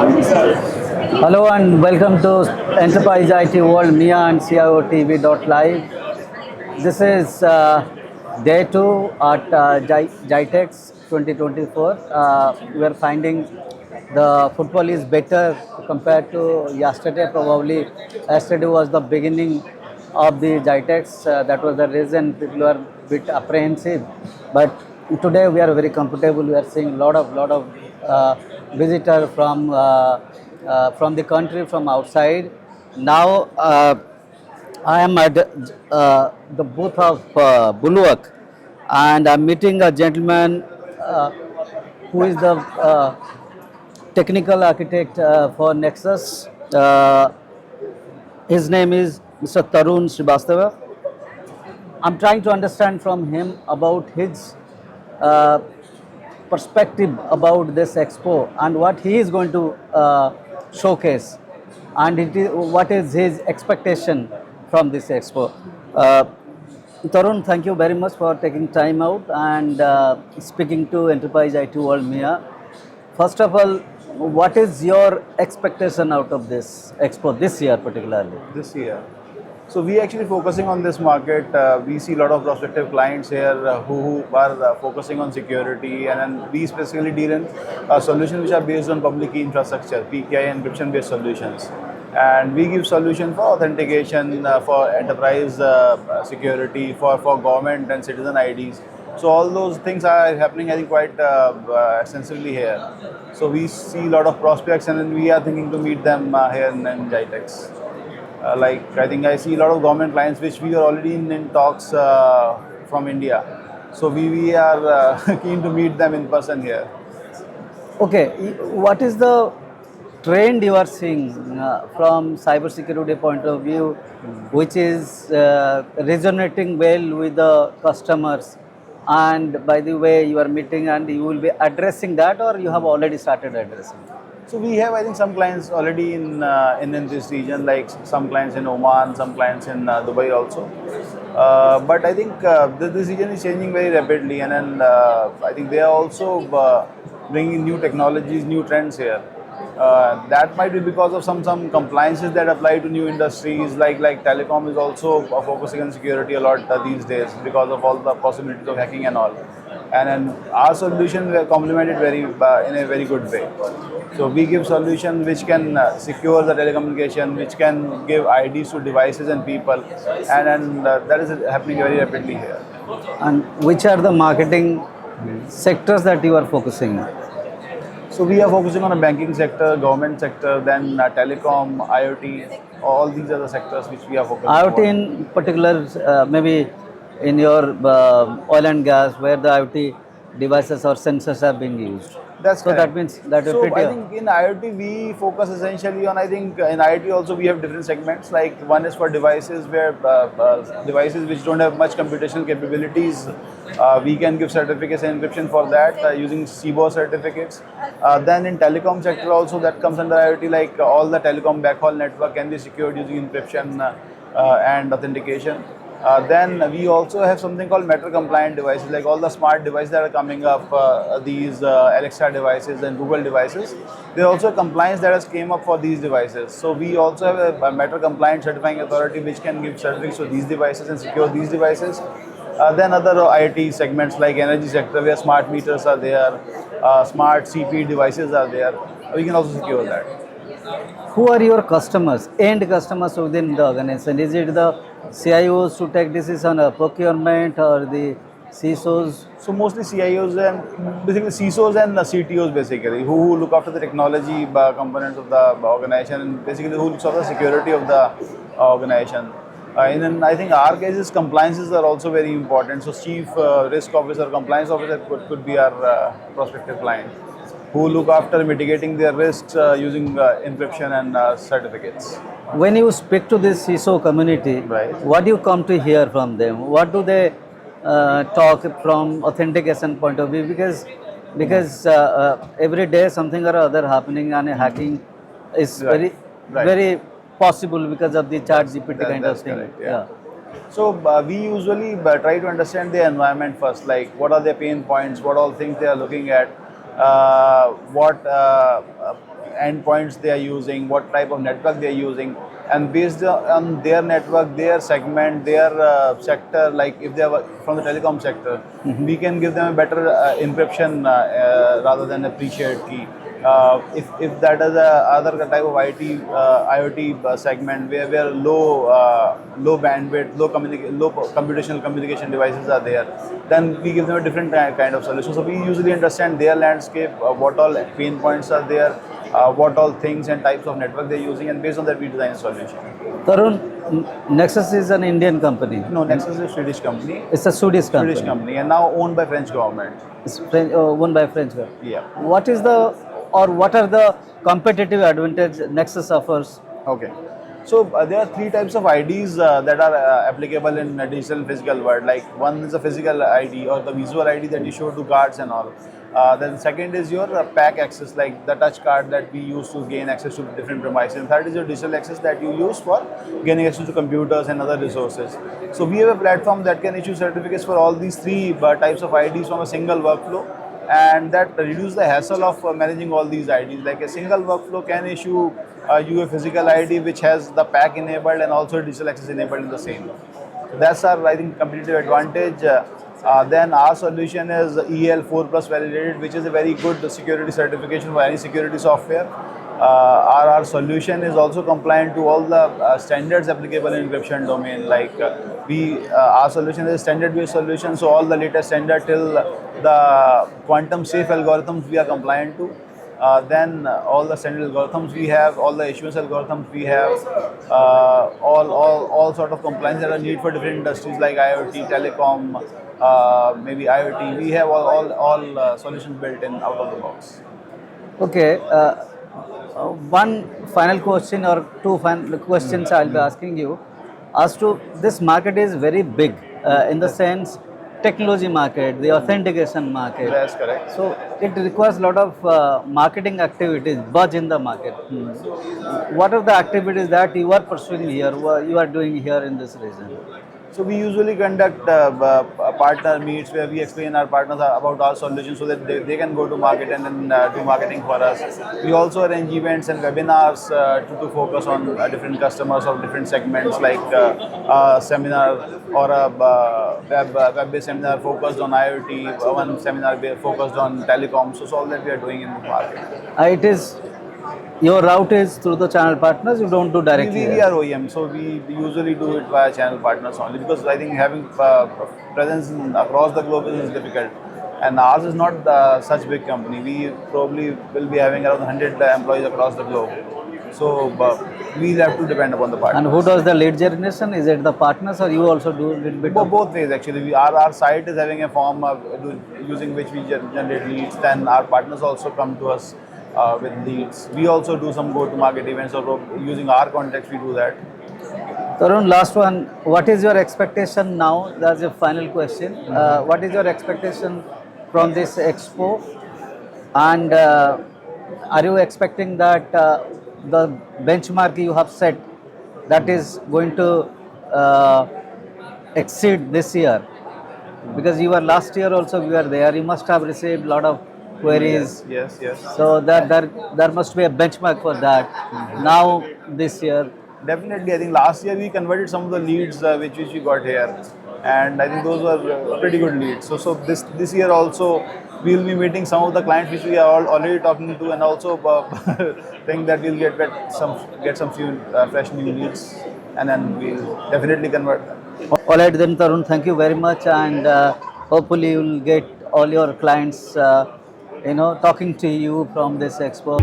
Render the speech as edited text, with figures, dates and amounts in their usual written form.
Hello and welcome to Enterprise IT World, Mia and CIO TV.live. This is day two at GITEX 2024. We are finding the football is better compared to yesterday. Probably yesterday was the beginning of the GITEX. That was the reason people were a bit apprehensive. But today we are very comfortable. We are seeing lot of visitor from the country, from outside. Now I am at the booth of Bulwark, and I'm meeting a gentleman who is the technical architect for Nexus. His name is Mr. Tarun Srivastava. I'm trying to understand from him about his uh, perspective about this expo and what he is going to showcase, and what is his expectation from this expo. Uh, Tarun, thank you very much for taking time out and speaking to Enterprise IT World Mia. First of all, what is your expectation out of this expo this year particularly? this year. So we actually focusing on this market. We see a lot of prospective clients here who are focusing on security, and then we specifically deal in solutions which are based on public key infrastructure, PKI encryption based solutions. And we give solution for authentication, for enterprise security, for government and citizen IDs. So all those things are happening, I think, quite extensively here. So we see a lot of prospects, and then we are thinking to meet them here in GITEX. Like I think I see a lot of government clients which we are already in talks from India. So we are keen to meet them in person here. Okay, what is the trend you are seeing from cybersecurity point of view, which is resonating well with the customers? And by the way, you are meeting and you will be addressing that, or you have already started addressing? So we have, I think, some clients already in this region, like some clients in Oman, some clients in Dubai also. But I think this region is changing very rapidly, and then I think they are also bringing new technologies, new trends here. That might be because of some compliances that apply to new industries, like telecom is also focusing on security a lot these days because of all the possibilities of hacking and all. And then our solution were complemented very in a very good way. So we give solutions which can secure the telecommunication, which can give IDs to devices and people, and then that is happening very rapidly here. And which are the marketing sectors that you are focusing on? So we are focusing on a banking sector, government sector, then telecom, IoT. All these are the sectors which we are focusing IoT on. in particular, maybe in your oil and gas, where the IoT devices or sensors are being used. That's So that correct. means that is So pretty. I think in IoT we focus essentially on, I think in IoT also we have different segments. Like one is for devices where devices which don't have much computational capabilities, we can give certificates and encryption for that using CBOS certificates. Then in telecom sector also that comes under IoT, like all the telecom backhaul network can be secured using encryption and authentication. Then we also have something called Metro compliant devices, like all the smart devices that are coming up, these Alexa devices and Google devices. There are also compliance that has came up for these devices. So we also have a Metro compliant certifying authority which can give certificates for these devices and secure these devices. Then other IoT segments like energy sector where smart meters are there, smart CP devices are there. We can also secure that. Who are your customers, end customers within the organization? Is it the CIOs to take decision of procurement, or the CISOs? So mostly CIOs and basically CISOs and CTOs basically who look after the technology components of the organization, and basically who looks after the security of the organization. And then I think our cases compliances are also very important. So chief risk officer, compliance officer could be our prospective client who look after mitigating their risks using encryption and certificates. When you speak to this CISO community, Right. what do you come to hear from them? What do they talk from authentication point of view? Because every day something or other happening, and hacking is Right. very Right. very possible because of the chat GPT kind of That's thing. correct. Yeah. So we usually try to understand their environment first, like what are their pain points, what all things they are looking at, what endpoints they are using, what type of network they are using, and based on their network, their segment, their sector, like if they are from the telecom sector, we can give them a better encryption rather than a pre-shared key. If that is a other type of IoT segment where low bandwidth, low computational communication devices are there, then we give them a different kind of solution. So we usually understand their landscape, what all pain points are there, what all things and types of network they're using, and based on that we design a solution. Tarun, Nexus is an Indian company. No, Nexus is a Swedish company. It's a Swedish company. Swedish company, and now owned by French government. It's owned by French government. Yeah. What is the what are the competitive advantage Nexus offers? Okay. So there are three types of IDs that are applicable in digital and physical world. Like one is a physical ID or the visual ID that you show to cards and all. Then second is your PAC access, like the touch card that we use to gain access to different premises. And third is your digital access that you use for gaining access to computers and other resources. So we have a platform that can issue certificates for all these three types of IDs from a single workflow, and that reduce the hassle of managing all these IDs. Like a single workflow can issue you a physical ID which has the PAC enabled and also digital access enabled in the same. So that's our, I think, competitive advantage. Then our solution is EL4 Plus validated, which is a very good security certification for any security software. Our solution is also compliant to all the standards applicable in encryption domain. Like our solution is a standard-based solution, so all the latest standard till the quantum safe algorithms we are compliant to. Then all the standard algorithms we have, all the issuance algorithms we have, all sort of compliance that are needed for different industries like IoT, telecom, maybe IoT. We have all solutions built in out of the box. Okay. One final question or two final questions I'll be asking you. As to this market is very big in the sense technology market, the authentication market. That's correct. So it requires a lot of marketing activities, buzz in the market. What are the activities that you are pursuing here, you are doing here in this region? So we usually conduct partner meets where we explain our partners about our solutions so that they can go to market and then do marketing for us. We also arrange events and webinars to focus on different customers of different segments, like a seminar or a web-based seminar focused on IoT, one seminar focused on telecom. So all that we are doing in the market. It is your route is through the channel partners, you don't do directly? We are OEM, so we usually do it via channel partners only, because I think having presence across the globe is difficult. And ours is not such big company. We probably will be having around 100 employees across the globe. So we'll have to depend upon the partners. And who does the lead generation? Is it the partners or you also do a little bit? Both ways actually. Our site is having a form using which we generate leads. Then our partners also come to us with leads. We also do some go-to-market events, or using our contacts we do that. Tarun, last one. What is your expectation now? That's a final question. What is your expectation from this expo? And are you expecting that the benchmark you have set, that is going to exceed this year? Because you were last year also, you were there. You must have received a lot of queries. Yes. So there must be a benchmark for that. Now this year. Definitely, I think last year we converted some of the leads which we got here, and I think those were pretty good leads. So this year also we will be meeting some of the clients which we are already talking to, and also think that we'll get some few fresh new leads, and then we'll definitely convert them. All right then, Tarun, thank you very much, and hopefully you will get all your clients talking to you from this expo.